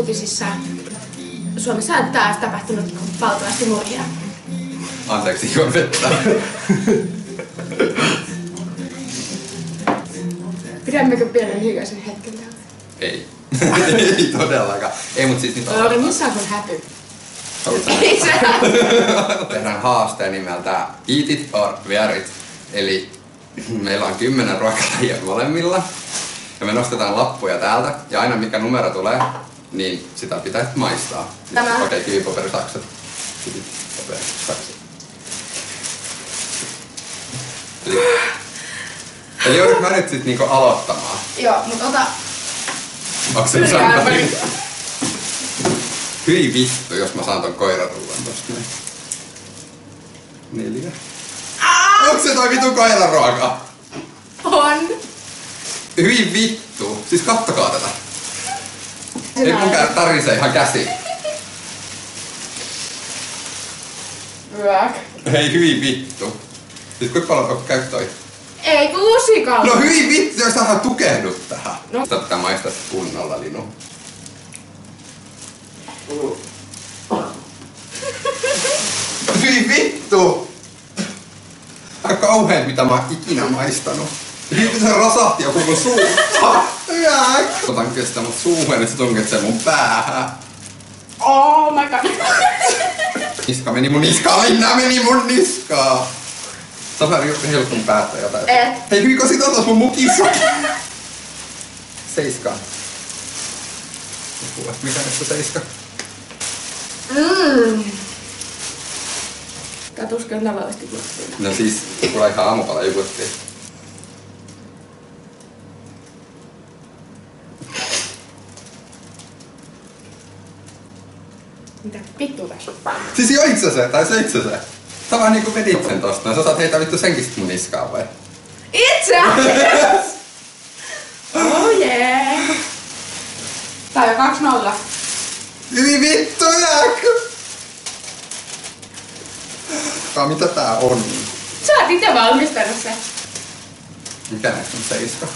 uutisissa Suomessa on taas tapahtunut valtavasti murhia. Anteeksi, juon vettä. Pidämmekö pienen hiljaisen hetken täältä? Ei. Ei todellakaan. Ei, mut siis nyt Lauri, missä on sun häpy? Ei se. Tehdään haasteen nimeltä Eat it or wear it. Eli meillä on 10 ruokalajia molemmilla. Ja me nostetaan lappuja täältä. Ja aina mikä numero tulee, niin sitä pitäisi maistaa. Tämä. Okei, kivi, paperi, sakset. Kivi, paperi, sakset. Eli joudut mä nyt sit niinku aloittamaan. Joo, mut ota... Onks se Santari? Hyi vittu, jos mä saan ton koirarullan tosta näin. 4. Onks se toi vitun koiraruoka? On! Hyi vittu. Siis kattokaa tätä. Nyt mun tarisee ihan käsi. Ruok. Hei hyi vittu. Siis kuinka paljon käy toi? Ei kun lusikalla. No hyi vittu, jos tähän tukehdut tähän. No. Sitä pitää maistaa kunnolla, Linu. Hyi vittu! Tää kauhein mitä mä oon ikinä maistanut. Nyt se rasahti joku mun suu. Otan kestä mut suuhun ja se tunkitsee mun päähän. Oh my god. Niska meni mun niskaan, Linna meni mun niskaan. Safari helpun päättää jotain. Hei Hyiko, sit otas mun mukissa. 7. Mikä näistä 7? Tää tuskin tavallisesti juttuina. No siis, kuule ihan aamupala juputtiin. Mitä vittu tässä? Siis joit sä se, tai söit sä se? Sä vaan niinku vedit sen tosta, sä saat heittää vittu senkin sit mun niskaan vai? Itse asiassa! Oh yeah! Tää on jo 2-0. Hyi vittu jääkö? Mitä tää on? Sä oot ite valmistanut sen. Mikä näistä on 7?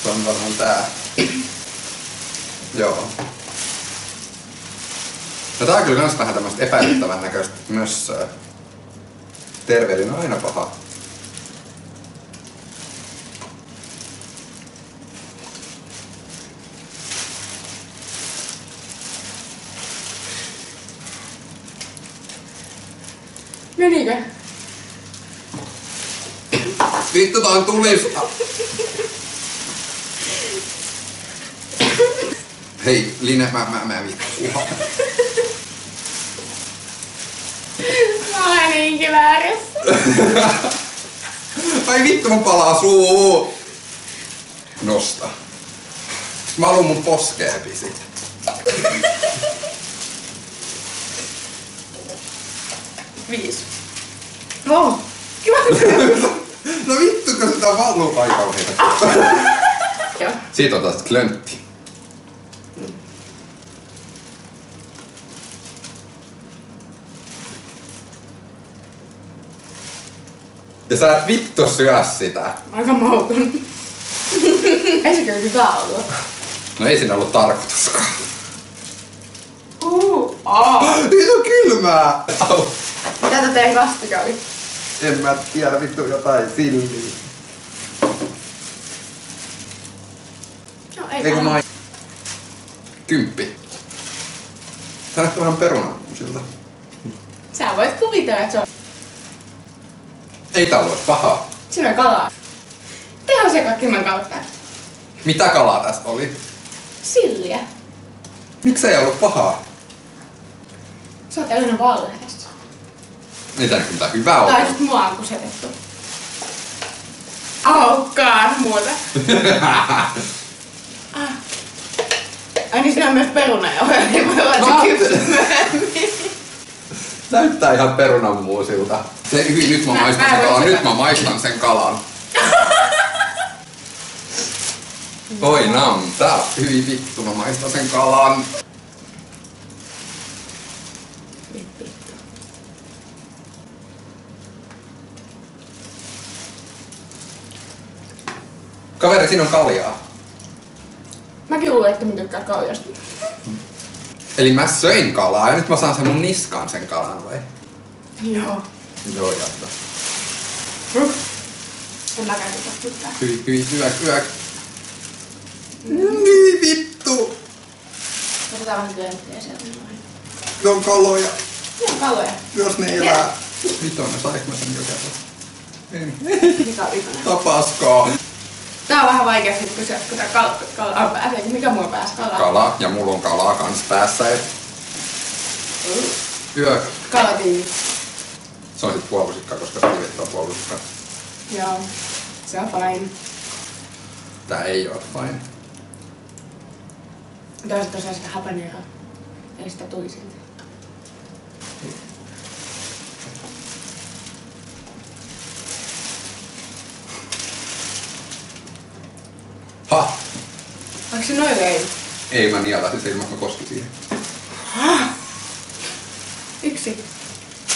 Se on varmaan tää. Joo. No tää on kyllä kans vähän tämmöstä epäilyttävän näköistä mössöä. Tervehdin on aina paha. Menikö? Vittu tää on tulista! Hei, Line, mä vittu. Mä olen niinkin väärässä. Ai vittu mun palaa suu! Nosta. Mä haluun mun poskee pisit. Viisi. Oh, kiva. No vittu, kun sitä valuu aika kauheita. Joo. Siitä on taas klöntti. Ja sä et vittu syö sitä. Aika mauton. Ei se kyllä hyvä ollut. No ei siinä ollut tarkoituskaan. Nyt on kylmää! Au. Mitä te tein vastikali? En mä tiedä, vittu jotain silliä. No ei Eiku tää. mai... 10. Tää näyttää vähän perunamuusilta. Sä voit kuvitella, että se on... Ei tää ollut pahaa. Siinä on kalaa. Tehosekottimen kautta. Mitä kalaa tässä oli? Silliä. Miksi ei ollut pahaa? Sä oot täynnä valheesta. Ei tää nyt mitään hyvää ollut. Tai sit mua on kusetettu. Aukkaan muuta. Ai niin siinä on myös perunajauhoja, niin voi olla, että se kypsyt myöhemmin. Näyttää ihan perunanmuusilta. Nyt mä maistan sen kalan. Nyt mä maistan sen kalan. Oi nam, tää on hyvin vittu, mä maistan sen kalan. Kaveri, siinä on kaljaa. Mäkin luulen, että mä tykkään kaljasta. Eli mä söin kalaa ja nyt mä saan sen mun niskaan sen kalan vai? Joo. Joo, jatta. En mäkään tykkää. Hyi, hyök. Niin vittu! Otetaan vähän työnttiä sieltä. Ne on kaloja. Ne on kaloja. Jos ne elää. Vitoinen, saiko mä sen jo kerran? Mikä on vitoinen? Tapaskaa. Tää on vähän vaikea sit kysyä, kun tää kala pääsee. Mikä mulla pääs kalaa? Kala, ja mulla on kalaa kans päässä. Hyök. Kalatiivi. Se on sit puolusikka, koska se on puolusikka. Joo. Se on fine. Tää ei oo fine. Toisaalta tosiaan sitä hapaneroa. Eli sitä tuli siltä. Ha! Onko se noin vei? Ei mä nielasin se ilman, mä koskin siihen. Yksi.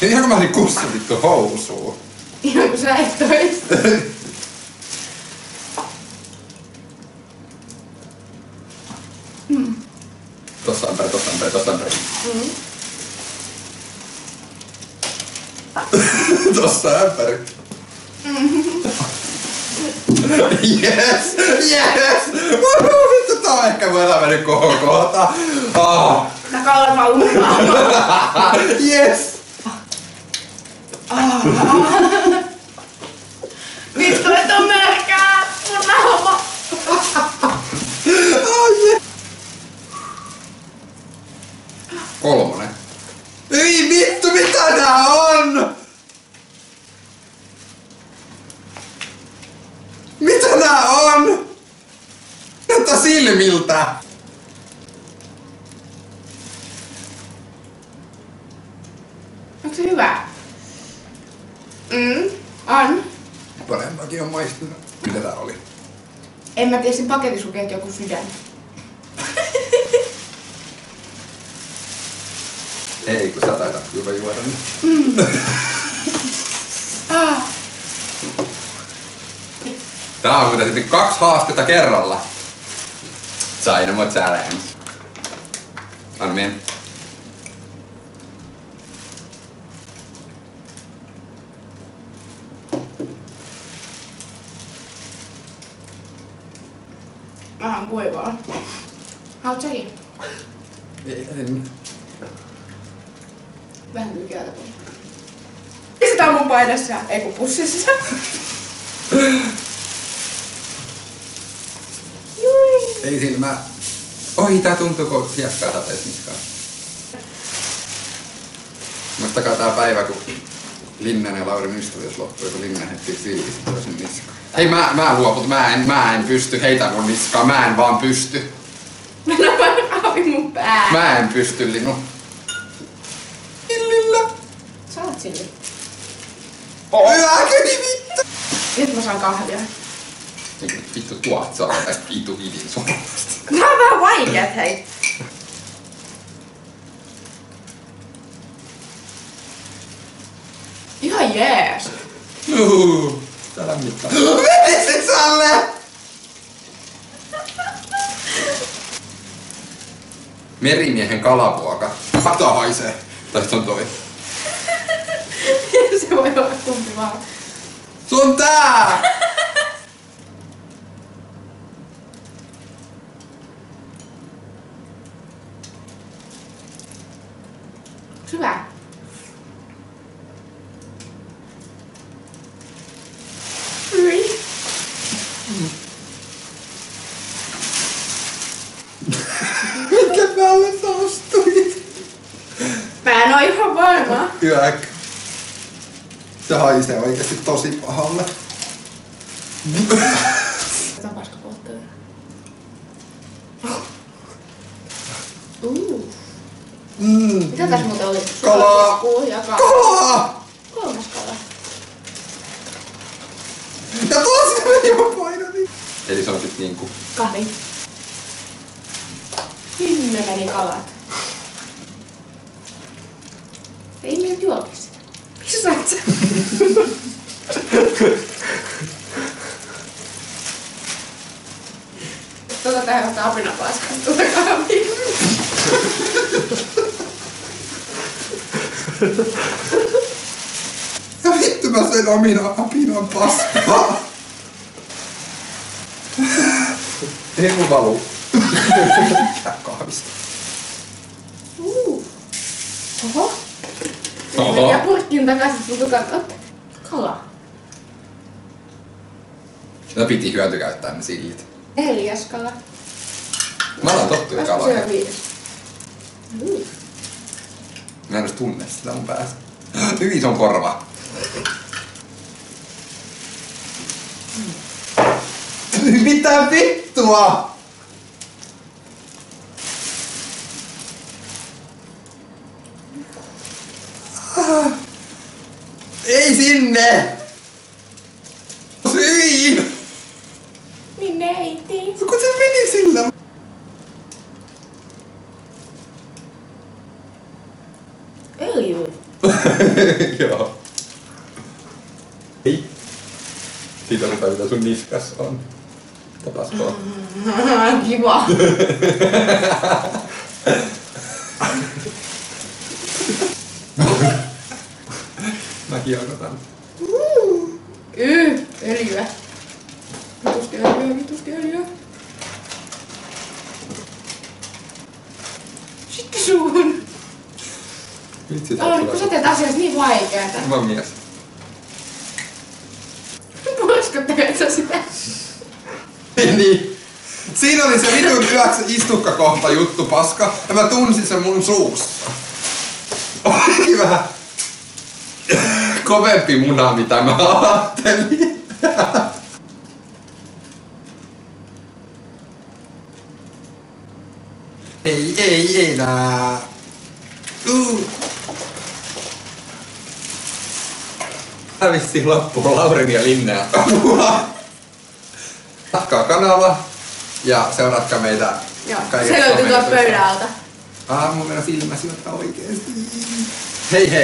Ihan kun mä olin kussin vittu housuun. Ihan kun sä et toista. Tossa on päin. Tossa ämpäri. Yes! Vittu, tää on ehkä mun elämä nyt kohota. Tää kalan valuntaa. Yes! Vittu, et on märkää! Mun naama! Kolmonen. Ei vittu, mitä nää on? Mitä nää on? Näyttää silmiltä. Onko se hyvä? On. Parempakin on maistunut. Mitä tää oli? En mä tiedä, sen paketissa lukee, että joku sydän. Ei, kun sä taitat kyllä juoda nyt. Tää on muuten sitten 2 haastetta kerralla. Dynamo Challenge. Anna mennä. Vähän kuivaa. Haluat säkin? En. Vähän tykäältä pois. Sitä on mun paidassa, ei kun pussissa. Ei silmää. Oi, tää tuntuu kun hiekkaa sateis niskaan. Muistakaa tää päivä, kun Linnen ja Laurin ystävyys loppui, kun Linnen heitti silkistä toisen niskaan. Hei, mä luoput, mä en pysty, heitä mun niskaa, mä en vaan pysty. Mennä vaan aavi mun pää. Mä en pysty, Linnu. Lillillä. Saat sille. Yäköni vittu! Nyt mä saan kahvia. Vittu tuot saa tästä vittu idin suomasta. Nää on vähän vaikeat, hei. Ihan jees. Tää lämmittää. Vetisit Salle! Merimiehen kalavuoka. Pata haisee. Tai se on toi. Se voi olla kumpi vaan. Se on tää! Hyvä. Hyi. Mikä päälle sä astuit? Mä en oo ihan varma. Yäk. Se haisee oikeesti tosi pahalle. Tämä on paska polttaa. Mitä tässä muuten oli? Kalaa! Kuu ja kala. Kalaa! 3. kala. Ja tosi meni mun painoni. Eli se on sit niinku... Kahvi. Minne meni kalat? Ei me nyt juotu sitä. Missä sä oot sä? tähän vasta apinapaskaa tuota kahvia. Ja vittu mä söin apinan paskaa. Ei mun valu. Kahvista. Oho. Oho. Ja purkkiin takaisin sun tukan. Kala. No piti hyötykäyttää ne sillit. 4. kala. Mä alan tottua kalaa. Se on 5. Mä en edes tunne sitä mun päässä. Hyvin se on korva. Mitä vittua? Ei sinne! Syin! Minne heitti? Kun se meni sillä. Öljy. Joo. Ei. Siitä on mitä sun niskas on. Tapasko? Kiva. Mäkin odotan. Öljyä. Vitusti öljyä. Sitten suun. Vitsi, Kun sä teet asiasta niin vaikeeta. Mä oon mies. Puskottelet sä sitä? Niin. Siinä oli se vitun istukkakohta juttu paska. Ja mä tunsin sen mun suussa. Olikin vähän kovempi muna mitä mä ajattelin. Ei enää. Tää vissiin loppuu Laurin ja Linnea. Jatkaa kanava ja seuratkaa meitä. Joo, se löytyy tuolta pöydän alta. Mun mennä silmäsi ottaa oikeesti. Hei hei!